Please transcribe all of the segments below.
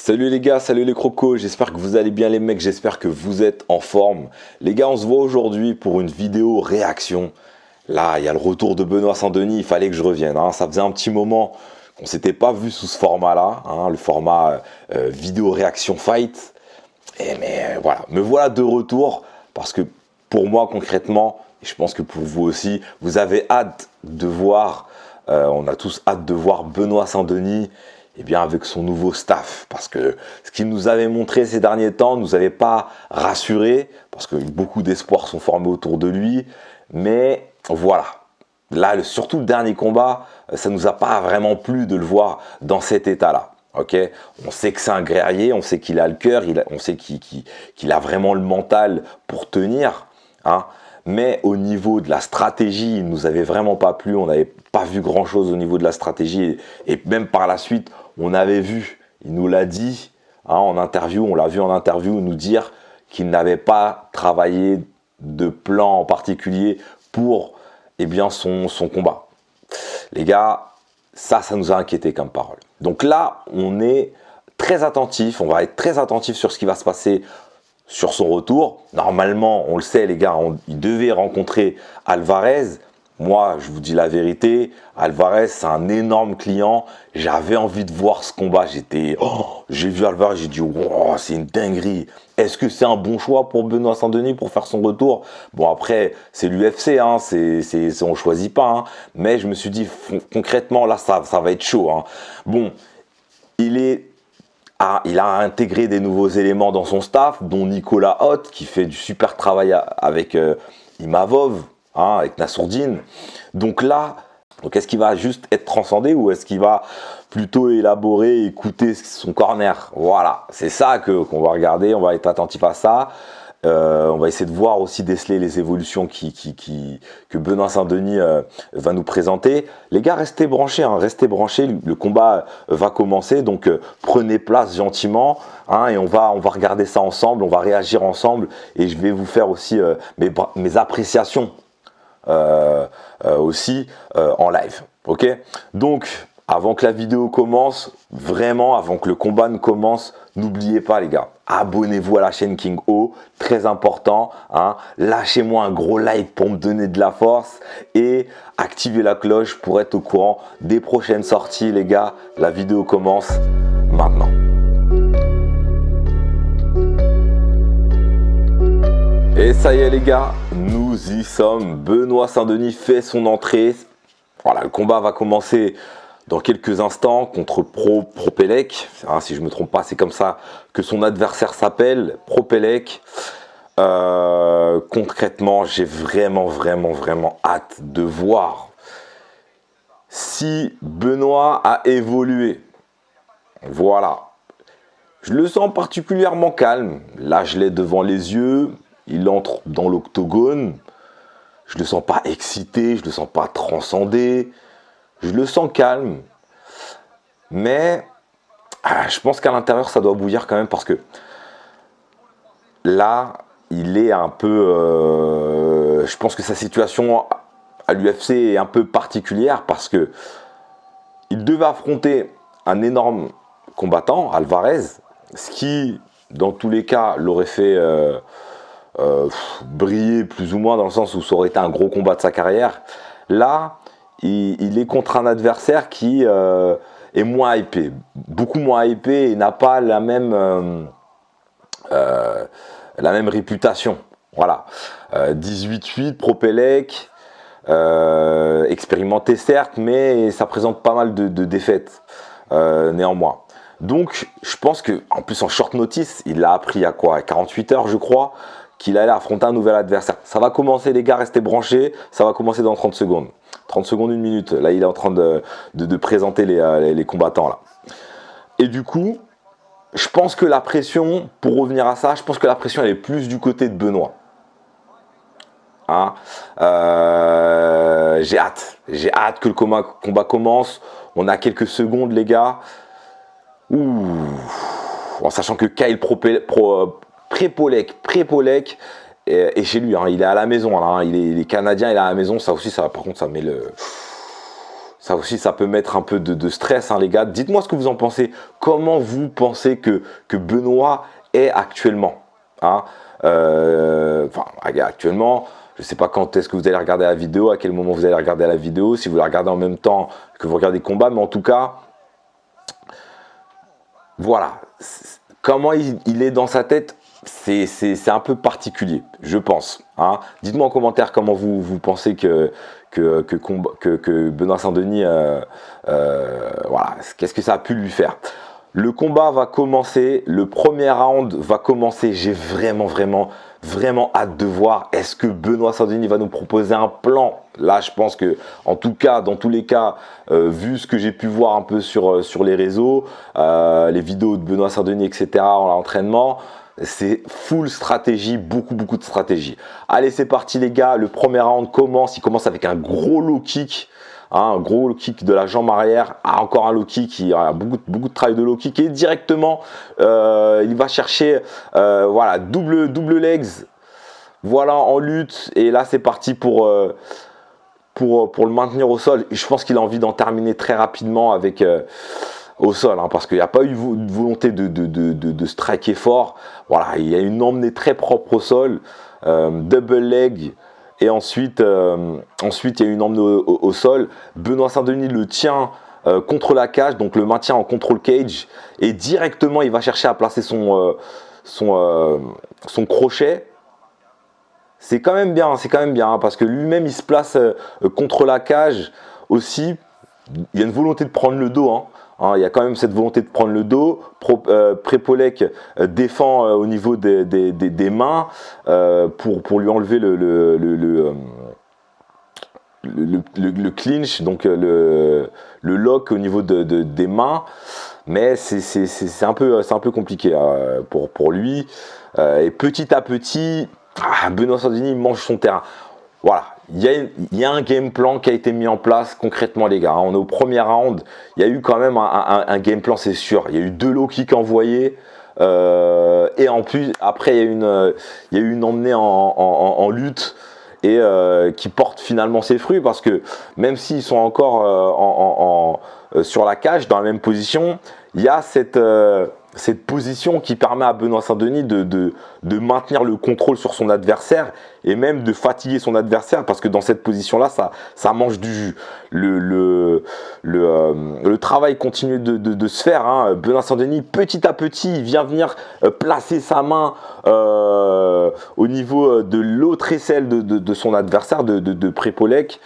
Salut les gars, salut les crocos, j'espère que vous allez bien les mecs, j'espère que vous êtes en forme. Les gars, on se voit aujourd'hui pour une vidéo réaction. Là, il y a le retour de Benoît Saint-Denis, il fallait que je revienne. Ça faisait un petit moment qu'on s'était pas vu sous ce format-là, le format vidéo réaction fight. Mais voilà, me voilà de retour parce que pour moi concrètement, et je pense que pour vous aussi, vous avez hâte de voir, on a tous hâte de voir Benoît Saint-Denis avec son nouveau staff, parce que ce qu'il nous avait montré ces derniers temps ne nous avait pas rassuré, parce que beaucoup d'espoirs sont formés autour de lui, mais voilà, là surtout le dernier combat, ça nous a pas vraiment plu de le voir dans cet état-là. Okay, on sait que c'est un guerrier, on sait qu'il a le cœur, on sait qu'il a vraiment le mental pour tenir, mais au niveau de la stratégie, il nous avait vraiment pas plu, on n'avait pas vu grand chose au niveau de la stratégie, et même par la suite, on avait vu, il nous l'a dit en interview, on l'a vu en interview nous dire qu'il n'avait pas travaillé de plan en particulier pour son combat. Les gars, ça nous a inquiété comme parole. Donc là, on est très attentif, on va être très attentif sur ce qui va se passer sur son retour. Normalement, on le sait les gars, il devait rencontrer Alvarez. Moi, je vous dis la vérité, Alvarez, c'est un énorme client. J'avais envie de voir ce combat. J'ai vu Alvarez, j'ai dit, wow, c'est une dinguerie. Est-ce que c'est un bon choix pour Benoît Saint-Denis pour faire son retour? Bon, après, c'est l'UFC, on ne choisit pas. Mais je me suis dit, concrètement, là, ça va être chaud. Bon, il a intégré des nouveaux éléments dans son staff, dont Nicolas Hoth, qui fait du super travail avec Imavov, avec Nassourdine. Donc là, est-ce qu'il va juste être transcendé ou est-ce qu'il va plutôt élaborer, écouter son corner? Voilà, c'est ça qu'on va regarder, on va être attentif à ça. On va essayer de voir aussi, déceler les évolutions que Benoît Saint-Denis va nous présenter. Les gars, restez branchés, restez branchés, le combat va commencer, donc prenez place gentiment, et on va regarder ça ensemble, on va réagir ensemble, et je vais vous faire aussi mes appréciations aussi en live, ok? Donc, avant que la vidéo commence, vraiment, avant que le combat ne commence, n'oubliez pas les gars, abonnez-vous à la chaîne King O, très important, lâchez-moi un gros like pour me donner de la force et activez la cloche pour être au courant des prochaines sorties les gars. La vidéo commence maintenant. Et ça y est les gars, nous y sommes. Benoît Saint-Denis fait son entrée. Voilà, le combat va commencer dans quelques instants contre Propelec. Si je ne me trompe pas, c'est comme ça que son adversaire s'appelle, Propelec. Concrètement, j'ai vraiment hâte de voir si Benoît a évolué. Voilà. Je le sens particulièrement calme. Là, je l'ai devant les yeux. Il entre dans l'octogone. Je le sens pas excité, je le sens pas transcendé. Je le sens calme. Mais je pense qu'à l'intérieur, ça doit bouillir quand même parce que là, il est un peu... je pense que sa situation à l'UFC est un peu particulière parce que il devait affronter un énorme combattant, Alvarez, ce qui, dans tous les cas, l'aurait fait... briller plus ou moins dans le sens où ça aurait été un gros combat de sa carrière. Là, il est contre un adversaire qui est moins hypé, beaucoup moins hypé et n'a pas la même réputation. Voilà, 18-8, Propelec, expérimenté certes, mais ça présente pas mal de défaites néanmoins. Donc, je pense que en plus en short notice, il l'a appris à quoi, à 48 heures je crois, qu'il allait affronter un nouvel adversaire. Ça va commencer les gars, restez branchés, ça va commencer dans 30 secondes. 30 secondes, 1 minute. Là, il est en train de présenter les combattants là. Et du coup, je pense que la pression, pour revenir à ça, je pense que la pression elle est plus du côté de Benoît. J'ai hâte que le combat commence. On a quelques secondes les gars. En sachant que Kyle Prepolec est chez lui, il est à la maison, là, il est canadien, il est à la maison, ça aussi, par contre, ça met le... Ça aussi, ça peut mettre un peu de stress, hein, les gars. Dites-moi ce que vous en pensez. Comment vous pensez que Benoît est actuellement, hein? Actuellement, je ne sais pas quand est-ce que vous allez regarder la vidéo, à quel moment vous allez regarder la vidéo, si vous la regardez en même temps que vous regardez le combat, mais en tout cas, voilà. Comment il est dans sa tête, c'est un peu particulier, je pense, hein. Dites-moi en commentaire comment vous pensez que Benoît Saint-Denis, voilà, qu'est-ce que ça a pu lui faire. Le combat va commencer, le premier round va commencer. J'ai vraiment hâte de voir. Est-ce que Benoît Saint-Denis va nous proposer un plan? Là, je pense que, en tout cas, dans tous les cas, vu ce que j'ai pu voir un peu sur les réseaux, les vidéos de Benoît Saint-Denis, etc., en l'entraînement, c'est full stratégie, beaucoup de stratégie. Allez, c'est parti les gars. Le premier round commence. Il commence avec un gros low kick. Un gros low kick de la jambe arrière, encore un low kick, il y a beaucoup de travail de low kick et directement il va chercher voilà, double legs, voilà, en lutte, et là c'est parti pour le maintenir au sol. Et je pense qu'il a envie d'en terminer très rapidement avec au sol, hein, parce qu'il n'y a pas eu de volonté de striker fort. Voilà, il y a une emmenée très propre au sol, double leg. Et ensuite, il y a une emmenée au sol. Benoît Saint-Denis le tient contre la cage, donc le maintient en control cage. Et directement, il va chercher à placer son crochet. C'est quand même bien, hein, parce que lui-même, il se place contre la cage aussi. Il y a une volonté de prendre le dos, hein. Il y a quand même cette volonté de prendre le dos. Prépolek défend au niveau des mains pour lui enlever le clinch, donc le lock au niveau des mains. Mais c'est un peu compliqué pour lui. Et petit à petit, Benoît Saint-Denis mange son terrain. Voilà, il y a un game plan qui a été mis en place concrètement, les gars. On est au premier round, il y a eu quand même un game plan, c'est sûr. Il y a eu 2 low kicks envoyés. Et en plus, après, il y a eu une emmenée en lutte et qui porte finalement ses fruits, parce que même s'ils sont encore sur la cage, dans la même position, il y a cette position qui permet à Benoît Saint-Denis de maintenir le contrôle sur son adversaire et même de fatiguer son adversaire, parce que dans cette position-là, ça mange du jus. Le travail continue de se faire, hein. Benoît Saint-Denis, petit à petit, il vient venir placer sa main au niveau de l'autre aisselle de son adversaire, de Prépolek,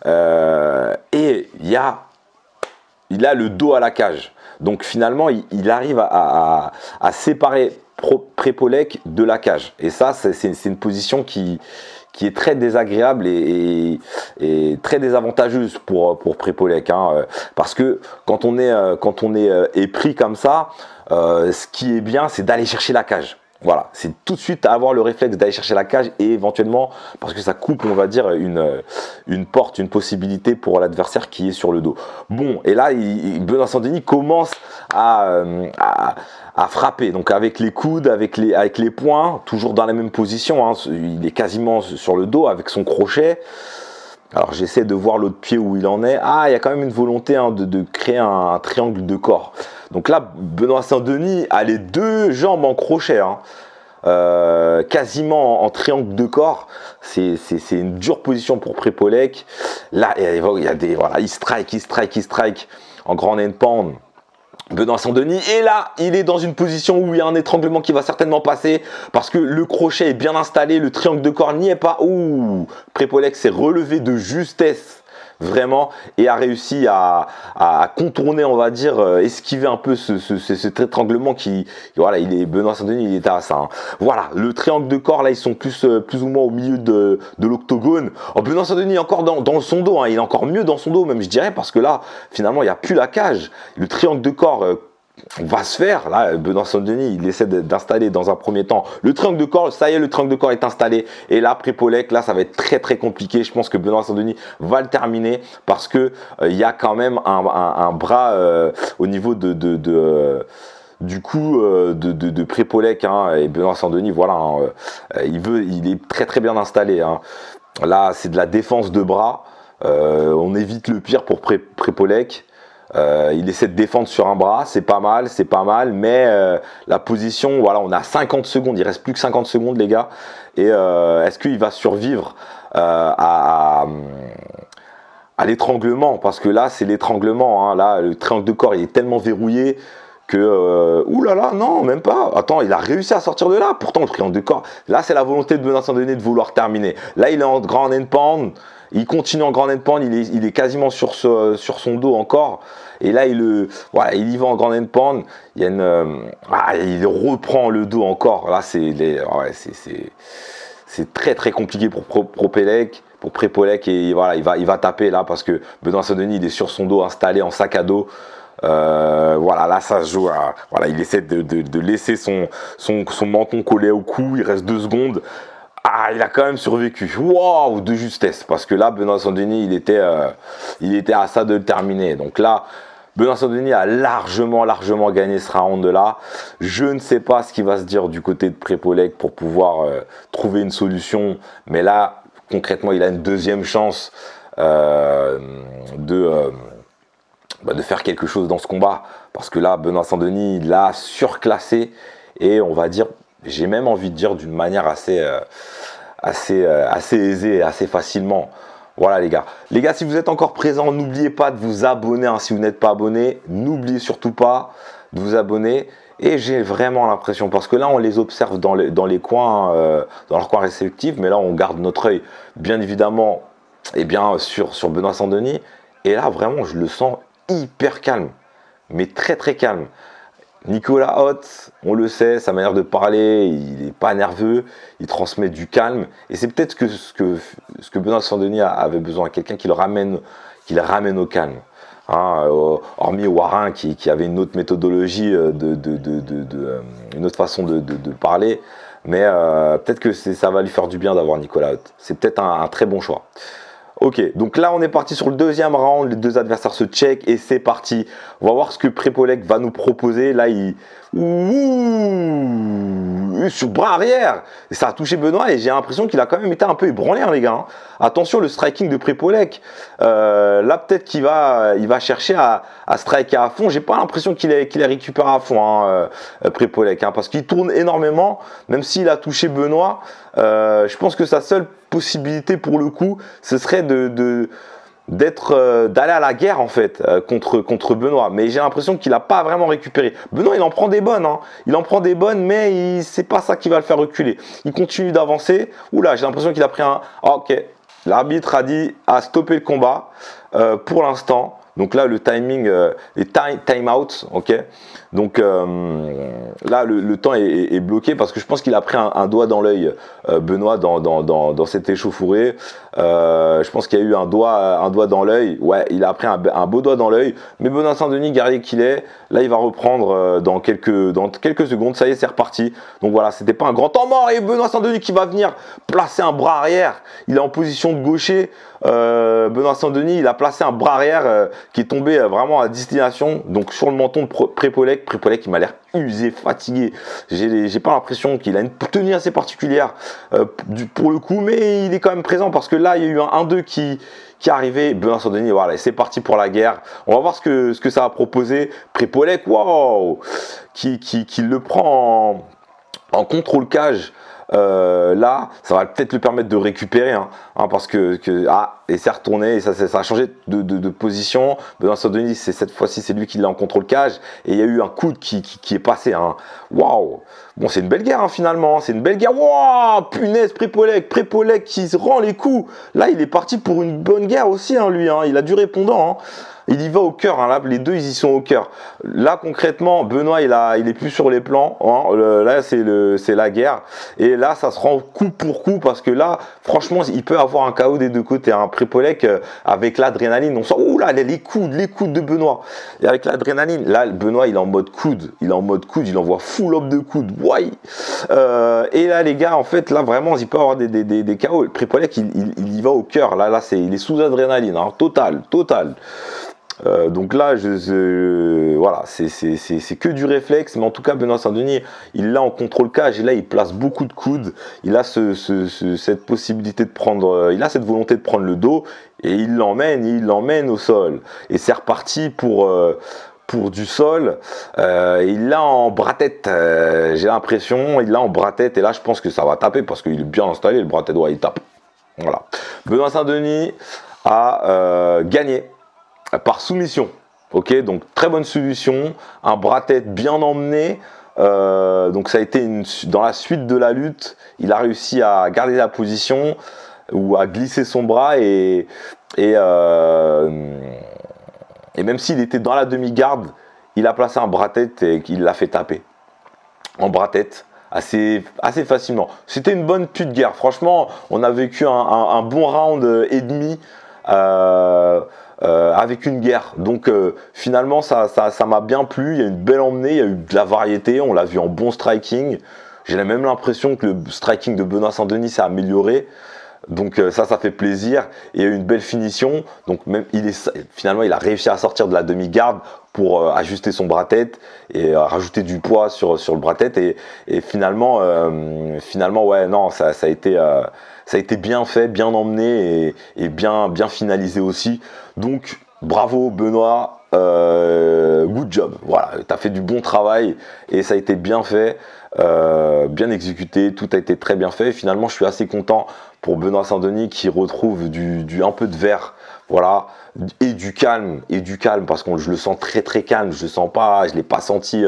et il a le dos à la cage. Donc finalement, il arrive à séparer Prépolek de la cage. Et ça, c'est une position qui est très désagréable et très désavantageuse pour Prépolek, hein, parce que quand on est pris comme ça, ce qui est bien, c'est d'aller chercher la cage. Voilà, c'est tout de suite avoir le réflexe d'aller chercher la cage, et éventuellement, parce que ça coupe, on va dire, une porte, une possibilité pour l'adversaire qui est sur le dos. Bon, et là, Benoît Saint-Denis commence à frapper, donc avec les coudes, avec les poings, toujours dans la même position, hein. Il est quasiment sur le dos avec son crochet. Alors j'essaie de voir l'autre pied où il en est. Il y a quand même une volonté, hein, de créer un triangle de corps. Donc là, Benoît Saint-Denis a les 2 jambes en crochet, hein. Quasiment en triangle de corps. C'est une dure position pour Prépolek. Là, il y a voilà, il strike en grand end pound. Benoît Saint-Denis, et là il est dans une position où il y a un étranglement qui va certainement passer, parce que le crochet est bien installé, le triangle de corps n'y est pas. Prépolek s'est relevé de justesse, vraiment, et a réussi à contourner, on va dire, esquiver un peu cet étranglement qui, voilà, Benoît Saint-Denis, il était à ça, hein. Voilà, le triangle de corps, là, ils sont plus ou moins au milieu de l'octogone. Benoît Saint-Denis est encore dans son dos, hein, il est encore mieux dans son dos, même, je dirais, parce que là, finalement, il n'y a plus la cage. Le triangle de corps va se faire. Là, Benoît Saint-Denis, il essaie d'installer dans un premier temps le triangle de corps. Ça y est, le triangle de corps est installé. Et là, Prépolek, là, ça va être très compliqué. Je pense que Benoît Saint-Denis va le terminer, parce que il y a quand même un bras au niveau du coup de Prépolek, hein, et Benoît Saint-Denis, voilà, hein, il est très bien installé, hein. Là, c'est de la défense de bras. On évite le pire pour Prépolek. Il essaie de défendre sur un bras, c'est pas mal, mais la position, voilà, on a 50 secondes, il reste plus que 50 secondes les gars, et est-ce qu'il va survivre à l'étranglement, parce que là c'est l'étranglement, hein. Là le triangle de corps il est tellement verrouillé que, oulala, non, même pas, attends, il a réussi à sortir de là, pourtant le triangle de corps, là c'est la volonté de Benoît Saint-Denis de vouloir terminer, là il est en grand end pound. Il continue en grand end pound, il est quasiment sur son dos encore. Et là, il y va en grand end pound. Il reprend le dos encore. Là, c'est très très compliqué pour Prépolek. Et voilà, il va taper là parce que Benoît Saint-Denis, il est sur son dos, installé en sac à dos. Voilà, là ça se joue. Voilà, il essaie de laisser son menton collé au cou. Il reste 2 secondes. Ah, il a quand même survécu. Waouh, de justesse. Parce que là, Benoît Saint-Denis, il était à ça de le terminer. Donc là, Benoît Saint-Denis a largement gagné ce round-là. Je ne sais pas ce qui va se dire du côté de Prépolek pour pouvoir trouver une solution. Mais là, concrètement, il a une deuxième chance de faire quelque chose dans ce combat. Parce que là, Benoît Saint-Denis, il l'a surclassé. Et on va dire, j'ai même envie de dire d'une manière assez aisée, assez facilement. Voilà les gars. Les gars, si vous êtes encore présents, n'oubliez pas de vous abonner. Hein. Si vous n'êtes pas abonné, n'oubliez surtout pas de vous abonner. Et j'ai vraiment l'impression, parce que là, on les observe dans les coins, dans leurs coins respectifs, mais là, on garde notre œil, bien évidemment, sur Benoît Saint-Denis. Et là, vraiment, je le sens hyper calme, mais très très calme. Nicolas Hott, on le sait, sa manière de parler, il n'est pas nerveux, il transmet du calme. Et c'est peut-être ce que Benoît Saint-Denis avait besoin, quelqu'un qui le ramène au calme. Hein, hormis Warin qui avait une autre méthodologie, une autre façon de parler. Mais peut-être que ça va lui faire du bien d'avoir Nicolas Hott. C'est peut-être un très bon choix. Ok, donc là on est parti sur le deuxième round, les deux adversaires se check et c'est parti. On va voir ce que Prépolek va nous proposer. Là sur bras arrière, et ça a touché Benoît et j'ai l'impression qu'il a quand même été un peu ébranlé hein, les gars. Attention le striking de Prépolek. Là peut-être qu'il va chercher à striker à fond. J'ai pas l'impression qu'il est récupéré à fond hein, Prépolek hein, parce qu'il tourne énormément, même s'il a touché Benoît. Je pense que sa seule possibilité pour le coup, ce serait d'aller à la guerre en fait contre Benoît, mais j'ai l'impression qu'il n'a pas vraiment récupéré. Benoît il en prend des bonnes, hein. Il en prend des bonnes, mais c'est pas ça qui va le faire reculer. Il continue d'avancer. Oula, j'ai l'impression qu'il a pris un. Ok, l'arbitre a dit à stopper le combat pour l'instant. Donc là, le timing, les time out, ok. Donc là, le temps est bloqué parce que je pense qu'il a pris un doigt dans l'œil, Benoît, dans cette échauffourée. Je pense qu'il y a eu un doigt dans l'œil. Ouais, il a pris un beau doigt dans l'œil. Mais Benoît Saint-Denis, guerrier qu'il est, là, il va reprendre dans quelques secondes. Ça y est, c'est reparti. Donc voilà, c'était pas un grand temps mort. Et Benoît Saint-Denis qui va venir placer un bras arrière. Il est en position de gaucher. Benoît Saint-Denis, il a placé un bras arrière qui est tombé vraiment à destination, donc sur le menton de Prépolek. Prépolek, il m'a l'air usé, fatigué. J'ai pas l'impression qu'il a une tenue assez particulière pour le coup, mais il est quand même présent parce que là, il y a eu un 1-2 qui est arrivé. Benoît Saint-Denis, voilà, c'est parti pour la guerre. On va voir ce que ça va proposer. Prépolek, waouh, qui le prend en contrôle cage. Là, ça va peut-être lui permettre de récupérer, hein, parce et c'est retourné, et ça a changé de position. Benoît Saint-Denis, cette fois-ci, c'est lui qui l'a en contrôle cage, et il y a eu un coude qui est passé. Hein. Waouh! Bon, c'est une belle guerre, hein, finalement, c'est une belle guerre. Waouh! Punaise, Prépolek qui se rend les coups. Là, il est parti pour une bonne guerre aussi, hein, lui, hein. Il a du répondant, hein. Il y va au cœur, hein, là, les deux, ils y sont au cœur. Là, concrètement, Benoît, il est plus sur les plans. Hein, là, c'est la guerre. Et là, ça se rend coup pour coup parce que là, franchement, il peut avoir un KO des deux côtés. Hein. Prépolek, avec l'adrénaline, on sent, ouh là, les coudes de Benoît. Et avec l'adrénaline, là, Benoît, il est en mode coude. Il envoie full up de coude. Ouais. Et là, les gars, en fait, là, vraiment, il peut avoir des KO. Prépolek, il y va au cœur. Là, il est sous adrénaline. Hein, total. Donc là, voilà, c'est que du réflexe, mais en tout cas, Benoît Saint-Denis, il l'a en contrôle cage et là, il place beaucoup de coudes. Il a cette possibilité de prendre, il a cette volonté de prendre le dos et il l'emmène au sol. Et c'est reparti pour du sol. Il l'a en bras-tête, j'ai l'impression, il l'a en bras-tête et là, je pense que ça va taper parce qu'il est bien installé, le bras-tête, ouais, il tape. Voilà. Benoît Saint-Denis a gagné par soumission. Ok, donc très bonne soumission, un bras-tête bien emmené. Donc ça a été dans la suite de la lutte, il a réussi à garder la position ou à glisser son bras et même s'il était dans la demi-garde, il a placé un bras-tête et il l'a fait taper en bras-tête assez facilement. C'était une bonne pute guerre. Franchement, on a vécu un bon round et demi avec une guerre. Donc finalement, ça m'a bien plu. Il y a une belle emmenée, il y a eu de la variété. On l'a vu en bon striking. J'ai même l'impression que le striking de Benoît Saint-Denis s'est amélioré. Donc ça fait plaisir. Et il y a eu une belle finition. Donc même finalement, il a réussi à sortir de la demi-garde pour ajuster son bras-tête et rajouter du poids sur le bras-tête. Et finalement, ouais, non, ça a été bien fait, bien emmené et bien finalisé aussi. Donc bravo Benoît, good job. Voilà, tu as fait du bon travail et ça a été bien fait, bien exécuté, tout a été très bien fait. Et finalement, je suis assez content pour Benoît Saint-Denis qui retrouve un peu de vert, voilà, et du calme parce que je le sens très calme. Je l'ai pas senti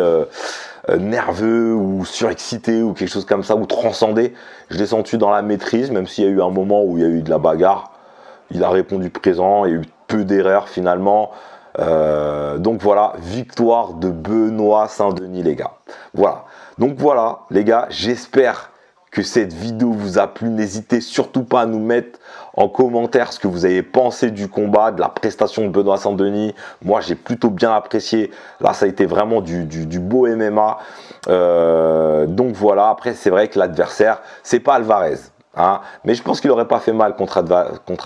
nerveux ou surexcité ou quelque chose comme ça ou transcendé. Je l'ai senti dans la maîtrise, même s'il y a eu un moment où il y a eu de la bagarre. Il a répondu présent, il y a eu peu d'erreurs finalement. Donc voilà, victoire de Benoît Saint-Denis les gars. Voilà, donc voilà les gars, j'espère que cette vidéo vous a plu. N'hésitez surtout pas à nous mettre en commentaire ce que vous avez pensé du combat, de la prestation de Benoît Saint-Denis. Moi j'ai plutôt bien apprécié, là ça a été vraiment du beau MMA. Donc voilà, après c'est vrai que l'adversaire c'est pas Alvarez. Hein, mais je pense qu'il n'aurait pas fait mal contre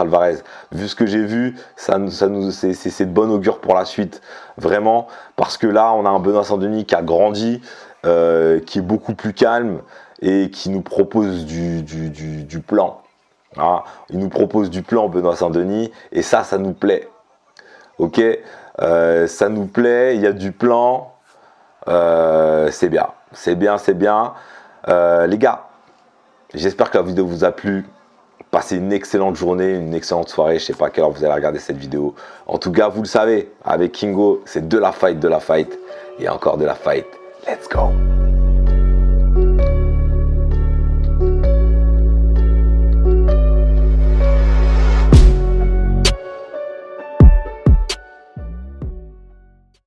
Alvarez. Vu ce que j'ai vu, c'est de bonne augure pour la suite. Vraiment, parce que là, on a un Benoît Saint-Denis qui a grandi, qui est beaucoup plus calme et qui nous propose du plan. Hein, il nous propose du plan, Benoît Saint-Denis, et ça nous plaît. Ok, ça nous plaît, il y a du plan. C'est bien. Les gars, j'espère que la vidéo vous a plu. Passez une excellente journée, une excellente soirée. Je sais pas à quelle heure vous allez regarder cette vidéo. En tout cas, vous le savez, avec Kingo, c'est de la fight et encore de la fight. Let's go!